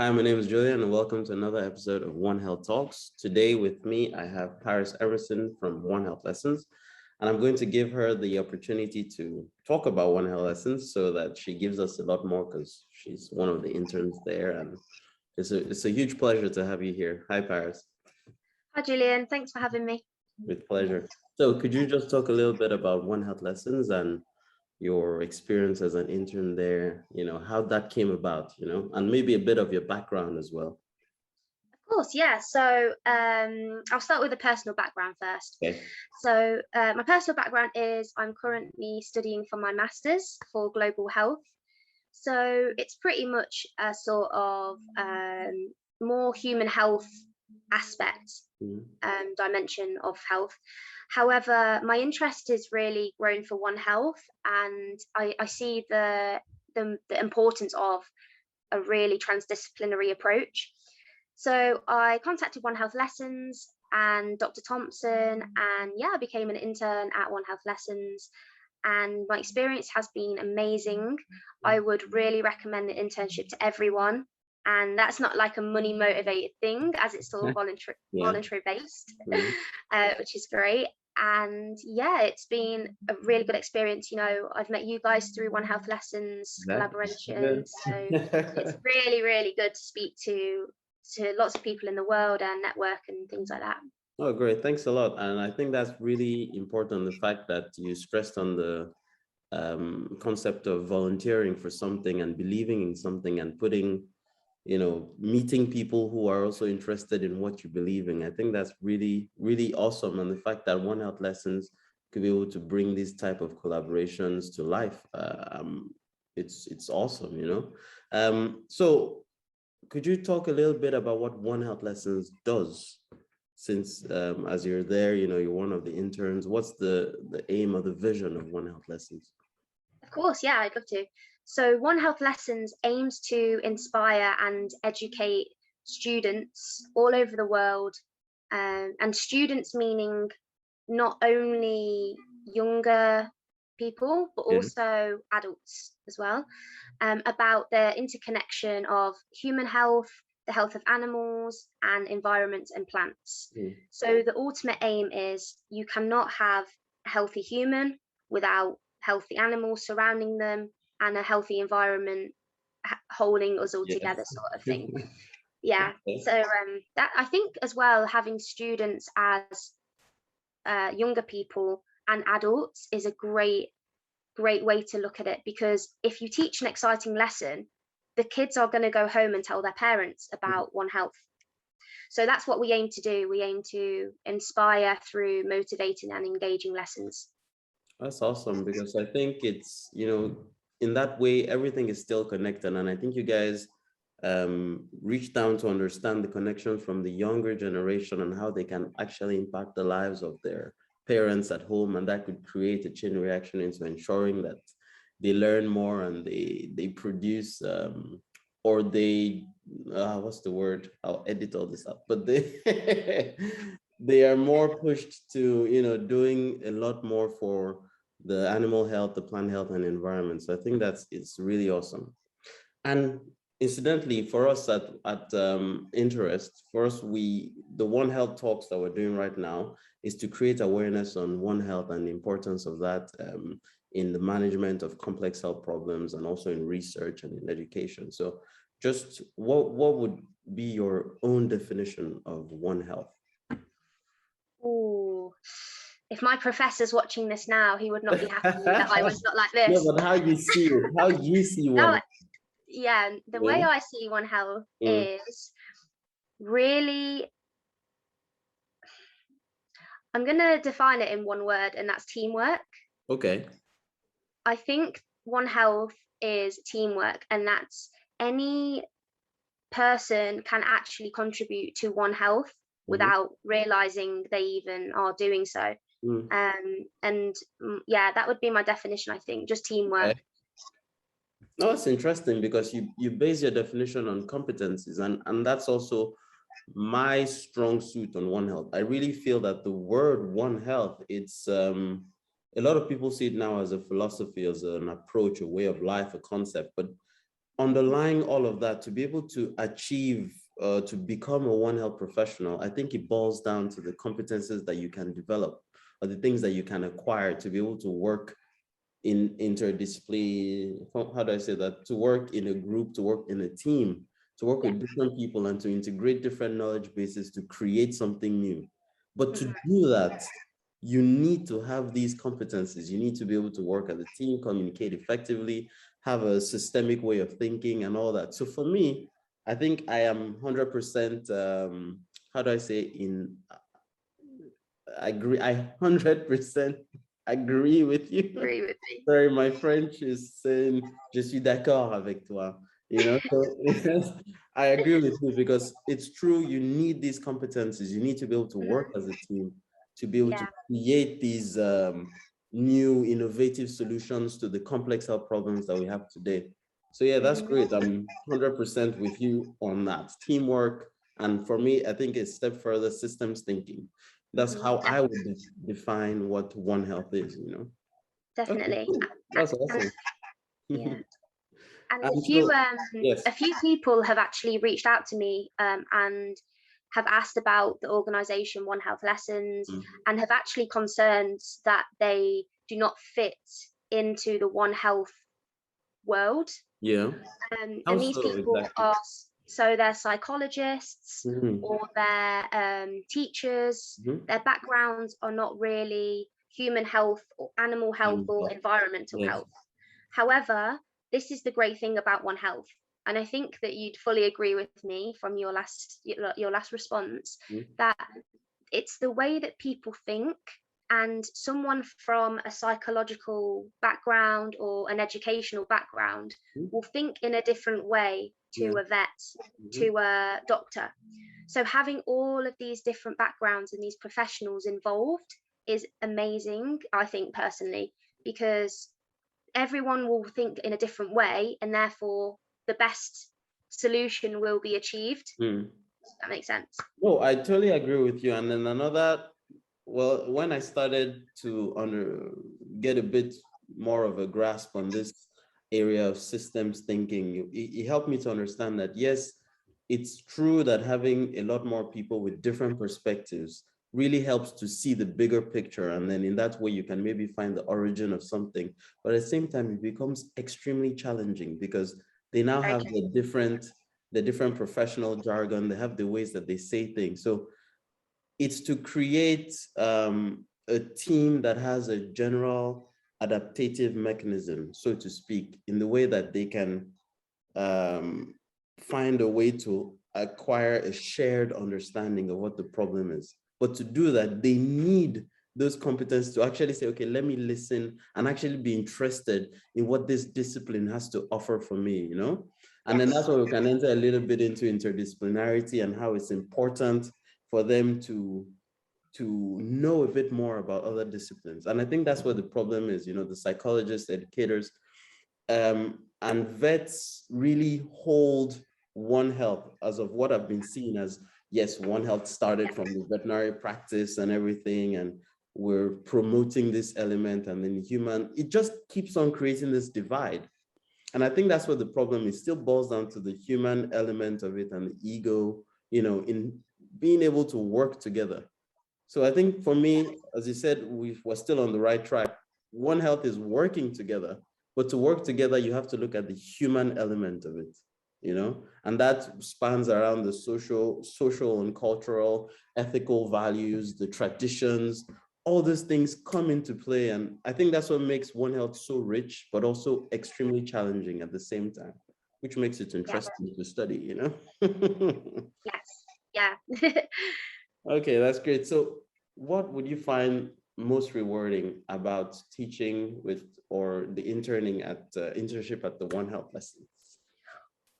Hi, my name is Julian, and welcome to another episode of One Health Talks. Today with me, I have Paris Emmerson from One Health Lessons, and I'm going to give her the opportunity to talk about One Health Lessons so that she gives us a lot more because she's one of the interns there, and it's a huge pleasure to have you here. Hi, Paris. Hi, Julian. Thanks for having me. With pleasure. So could you just talk a little bit about One Health Lessons and your experience as an intern there, how that came about, and maybe a bit of your background as well. Of course, yeah. So I'll start with a personal background first. Okay. So my personal background is I'm currently studying for my master's for global health. So it's pretty much a sort of more human health aspect dimension of health. However, my interest is really grown for One Health, and I see the importance of a really transdisciplinary approach. So I contacted One Health Lessons and Dr. Thompson, and yeah, I became an intern at One Health Lessons. And my experience has been amazing. I would really recommend the internship to everyone. And that's not like a money motivated thing, as it's all voluntary based, which is great. And yeah, it's been a really good experience. I've met you guys through One Health Lessons collaboration. So it's really, really good to speak to lots of people in the world and network and things like that. Oh, great. Thanks a lot. And I think that's really important, the fact that you stressed on the concept of volunteering for something and believing in something and putting, meeting people who are also interested in what you believe in. I think that's really, really awesome. And the fact that One Health Lessons could be able to bring these type of collaborations to life, it's awesome, So could you talk a little bit about what One Health Lessons does? Since as you're there, you're one of the interns, what's the aim or the vision of One Health Lessons? Of course, yeah, I'd love to. So One Health Lessons aims to inspire and educate students all over the world, and students meaning not only younger people, but also adults as well, about the interconnection of human health, the health of animals, and environment and plants. So the ultimate aim is you cannot have a healthy human without healthy animals surrounding them and a healthy environment holding us all together, sort of thing. Yeah. So that, I think as well, having students as younger people and adults is a great way to look at it, because if you teach an exciting lesson, the kids are going to go home and tell their parents about One Health. So that's what we aim to do. We aim to inspire through motivating and engaging lessons. That's awesome, because I think it's, in that way, everything is still connected. And I think you guys reach down to understand the connection from the younger generation and how they can actually impact the lives of their parents at home. And that could create a chain reaction into ensuring that they learn more and they produce or they what's the word, I'll edit all this up, but they they are more pushed to doing a lot more for the animal health, the plant health, and environment. So I think it's really awesome. And incidentally, for us at Interest, for us, the One Health talks that we're doing right now is to create awareness on One Health and the importance of that in the management of complex health problems and also in research and in education. So just what would be your own definition of One Health? Oh, if my professor's watching this now, he would not be happy that I was not like this. No, but how you see One Health. Yeah, the way I see One Health is really, I'm going to define it in one word, and that's teamwork. Okay. I think One Health is teamwork, and that's any person can actually contribute to One Health without realizing they even are doing so. And yeah, that would be my definition, I think, just teamwork. Okay. No, it's interesting because you base your definition on competencies, and that's also my strong suit on One Health. I really feel that the word One Health, it's a lot of people see it now as a philosophy, as an approach, a way of life, a concept, but underlying all of that, to be able to achieve, to become a One Health professional, I think it boils down to the competences that you can develop, or the things that you can acquire to be able to work in interdiscipline, how do I say that? To work in a group, to work in a team, to work with different people, and to integrate different knowledge bases to create something new. But to do that, you need to have these competencies. You need to be able to work as a team, communicate effectively, have a systemic way of thinking and all that. So for me, I think I am 100%, how do I say, I agree, I 100% agree with you. Agree with me. Sorry, my French is saying, je suis d'accord avec toi. You know, so I agree with you, because it's true, you need these competencies. You need to be able to work as a team, to be able to create these new innovative solutions to the complex health problems that we have today. So yeah, that's great. I'm 100% with you on that. Teamwork, and for me, I think a step further, systems thinking. That's how I would define what One Health is, you know? Definitely. Okay, cool. That's awesome. Yeah. And so, yes. a few people have actually reached out to me and have asked about the organization One Health Lessons, and have actually concerns that they do not fit into the One Health world. Yeah. And these people are, so they're psychologists or they're teachers. Their backgrounds are not really human health or animal health or environmental health. However, this is the great thing about One Health, and I think that you'd fully agree with me from your last response, that it's the way that people think, and someone from a psychological background or an educational background will think in a different way to a vet, to a doctor. So having all of these different backgrounds and these professionals involved is amazing, I think, personally, because everyone will think in a different way, and therefore the best solution will be achieved. That makes sense. No, I totally agree with you. And then another, well, when I started to get a bit more of a grasp on this area of systems thinking, it helped me to understand that, yes, it's true that having a lot more people with different perspectives really helps to see the bigger picture. And then in that way, you can maybe find the origin of something. But at the same time, it becomes extremely challenging, because they now have the different professional jargon. They have the ways that they say things. So it's to create a team that has a general adaptative mechanism, so to speak, in the way that they can find a way to acquire a shared understanding of what the problem is. But to do that, they need those competencies to actually say, okay, let me listen and actually be interested in what this discipline has to offer for me, you know? And then that's where we can enter a little bit into interdisciplinarity and how it's important for them to know a bit more about other disciplines. And I think that's where the problem is, you know, the psychologists, educators, and vets really hold One Health, as of what I've been seeing, as, yes, One Health started from the veterinary practice and everything, and we're promoting this element, and then it just keeps on creating this divide. And I think that's where the problem is. Still boils down to the human element of it and the ego, you know, in being able to work together. So I think for me, as you said, we're still on the right track. One Health is working together, but to work together, you have to look at the human element of it, you know, and that spans around the social and cultural, ethical values, the traditions. All these things come into play. And I think that's what makes One Health so rich, but also extremely challenging at the same time, which makes it interesting to study, you know? Yes, yeah. Okay, that's great. So what would you find most rewarding about teaching with, or the interning at internship at the One Health Lessons?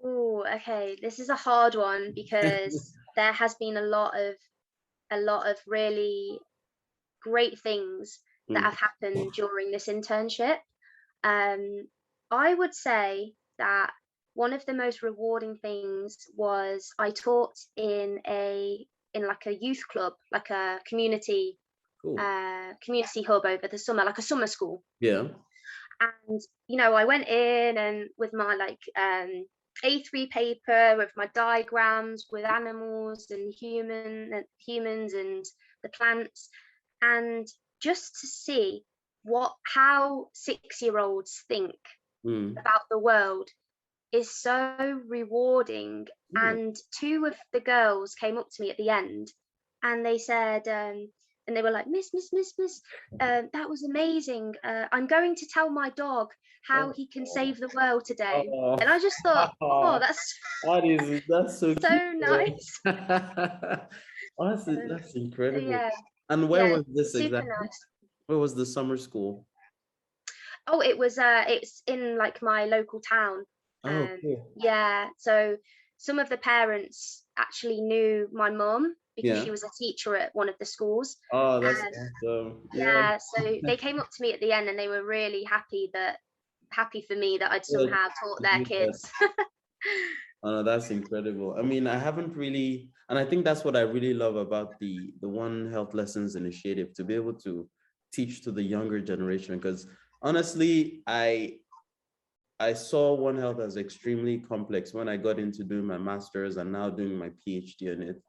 Oh, okay. This is a hard one, because there has been a lot of really great things that have happened during this internship. I would say that one of the most rewarding things was I taught in like a youth club, like a community hub over the summer, like a summer school. Yeah. And, you know, I went in and with my like A3 paper with my diagrams with animals and humans and the plants, and just to see how 6-year-olds think Mm. about the world is so rewarding. Yeah. And two of the girls came up to me at the end and they said, and they were like, Miss, that was amazing. I'm going to tell my dog how Oh, he can save the world today. oh, And I just thought, oh, that's that's so cute. so nice. Honestly, Um, that's incredible. yeah, And where yeah, was this super exactly? nice. Where was the summer school? Oh, it's in like my local town. Oh, cool. Yeah, so some of the parents actually knew my mum because Yeah. she was a teacher at one of the schools. Oh, that's And awesome. Yeah. yeah, so they came up to me at the end and they were really happy for me that I'd Yeah, somehow taught to their do that. kids. Oh, no, that's incredible. I mean, I haven't really, and I think that's what I really love about the One Health Lessons initiative, to be able to teach to the younger generation. Because honestly, I saw One Health as extremely complex when I got into doing my master's and now doing my PhD in it.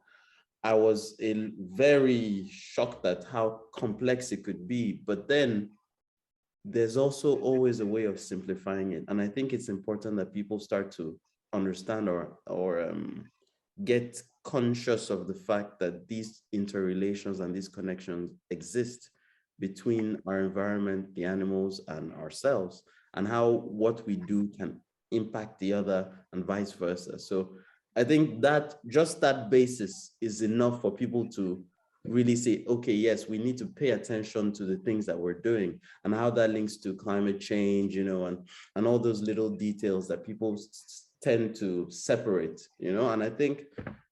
I was very shocked at how complex it could be. But then there's also always a way of simplifying it. And I think it's important that people start to understand or get conscious of the fact that these interrelations and these connections exist between our environment, the animals, and ourselves, and how what we do can impact the other and vice versa. So I think that just that basis is enough for people to really say, okay, yes, we need to pay attention to the things that we're doing and how that links to climate change, and all those little details that people tend to separate, and I think,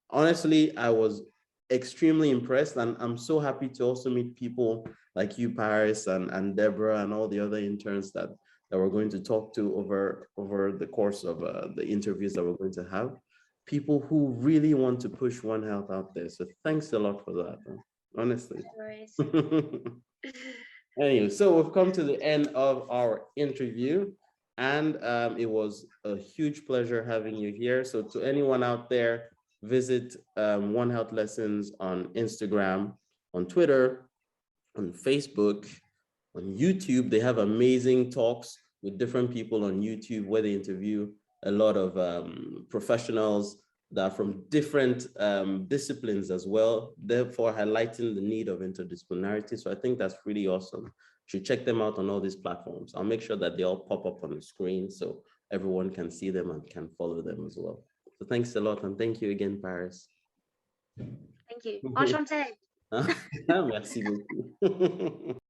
honestly, I was extremely impressed, and I'm so happy to also meet people like you, Paris, and Deborah, and all the other interns that we're going to talk to over the course of the interviews that we're going to have. People who really want to push One Health out there. So thanks a lot for that, honestly. No worries. Anyway, so we've come to the end of our interview, and it was a huge pleasure having you here. So to anyone out there, visit One Health Lessons on Instagram, on Twitter, on Facebook, on YouTube. They have amazing talks with different people on YouTube where they interview a lot of professionals that are from different disciplines as well, therefore highlighting the need of interdisciplinarity. So I think that's really awesome. You should check them out on all these platforms. I'll make sure that they all pop up on the screen so everyone can see them and can follow them as well. So thanks a lot, and thank you again, Paris. Thank you. Enchanté. Merci beaucoup.